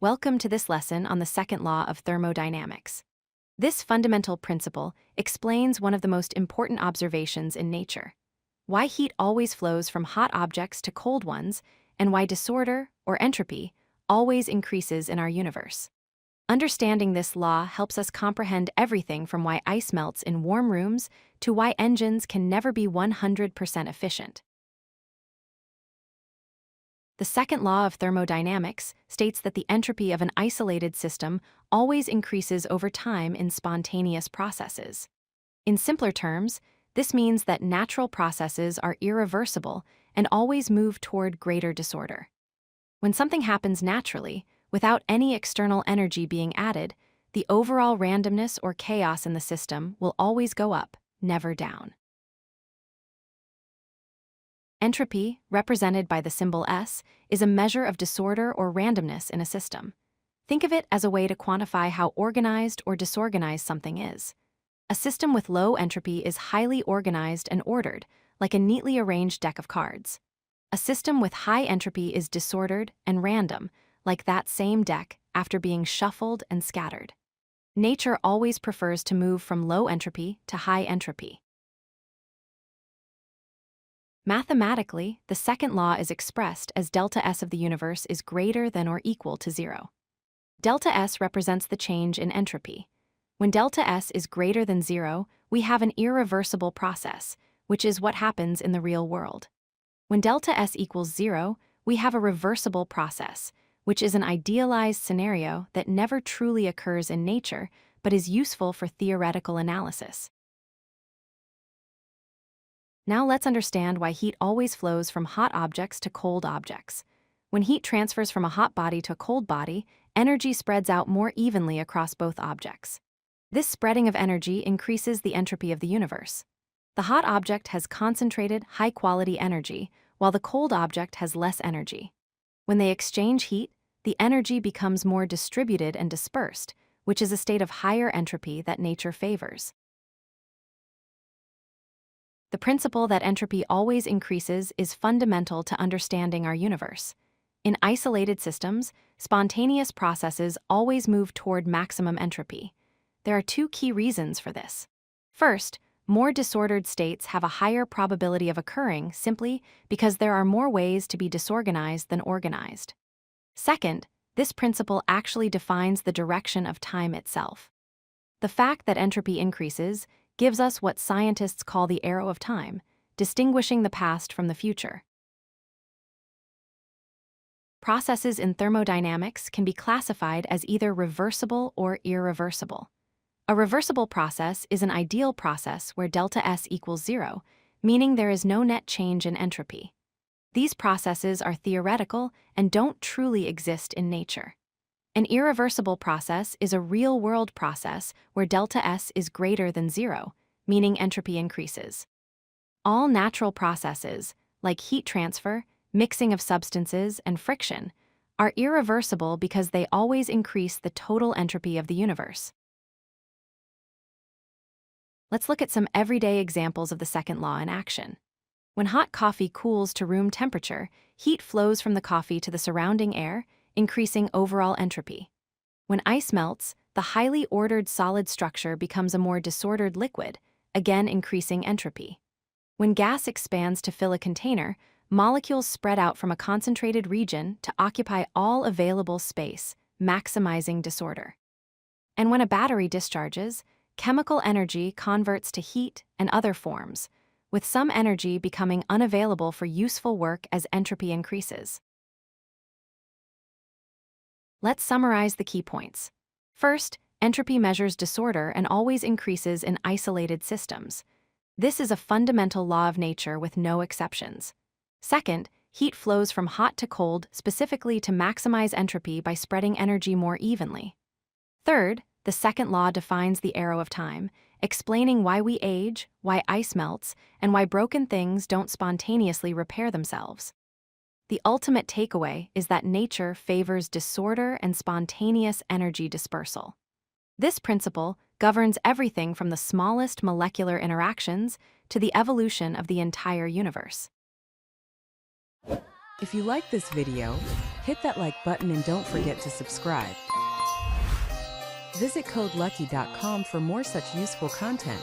Welcome to this lesson on the second law of thermodynamics. This fundamental principle explains one of the most important observations in nature: why heat always flows from hot objects to cold ones, and why disorder, or entropy, always increases in our universe. Understanding this law helps us comprehend everything from why ice melts in warm rooms to why engines can never be 100% efficient. The second law of thermodynamics states that the entropy of an isolated system always increases over time in spontaneous processes. In simpler terms, this means that natural processes are irreversible and always move toward greater disorder. When something happens naturally, without any external energy being added, the overall randomness or chaos in the system will always go up, never down. Entropy, represented by the symbol S, is a measure of disorder or randomness in a system. Think of it as a way to quantify how organized or disorganized something is. A system with low entropy is highly organized and ordered, like a neatly arranged deck of cards. A system with high entropy is disordered and random, like that same deck after being shuffled and scattered. Nature always prefers to move from low entropy to high entropy. Mathematically, the second law is expressed as delta S of the universe is greater than or equal to 0. Delta S represents the change in entropy. When delta S is greater than 0, we have an irreversible process, which is what happens in the real world. When delta S equals 0, we have a reversible process, which is an idealized scenario that never truly occurs in nature but is useful for theoretical analysis. Now let's understand why heat always flows from hot objects to cold objects. When heat transfers from a hot body to a cold body, energy spreads out more evenly across both objects. This spreading of energy increases the entropy of the universe. The hot object has concentrated, high-quality energy, while the cold object has less energy. When they exchange heat, the energy becomes more distributed and dispersed, which is a state of higher entropy that nature favors. The principle that entropy always increases is fundamental to understanding our universe. In isolated systems, spontaneous processes always move toward maximum entropy. There are two key reasons for this. First, more disordered states have a higher probability of occurring simply because there are more ways to be disorganized than organized. Second, this principle actually defines the direction of time itself. The fact that entropy increases gives us what scientists call the arrow of time, distinguishing the past from the future. Processes in thermodynamics can be classified as either reversible or irreversible. A reversible process is an ideal process where delta S equals 0, meaning there is no net change in entropy. These processes are theoretical and don't truly exist in nature. An irreversible process is a real-world process where delta S is greater than 0, meaning entropy increases. All natural processes, like heat transfer, mixing of substances, and friction, are irreversible because they always increase the total entropy of the universe. Let's look at some everyday examples of the second law in action. When hot coffee cools to room temperature, heat flows from the coffee to the surrounding air, increasing overall entropy. When ice melts, the highly ordered solid structure becomes a more disordered liquid, again increasing entropy. When gas expands to fill a container, molecules spread out from a concentrated region to occupy all available space, maximizing disorder. And when a battery discharges, chemical energy converts to heat and other forms, with some energy becoming unavailable for useful work as entropy increases. Let's summarize the key points. First, entropy measures disorder and always increases in isolated systems. This is a fundamental law of nature with no exceptions. Second, heat flows from hot to cold specifically to maximize entropy by spreading energy more evenly. Third, the second law defines the arrow of time, explaining why we age, why ice melts, and why broken things don't spontaneously repair themselves. The ultimate takeaway is that nature favors disorder and spontaneous energy dispersal. This principle governs everything from the smallest molecular interactions to the evolution of the entire universe. If you like this video, hit that like button and don't forget to subscribe. Visit CodeLucky.com for more such useful content.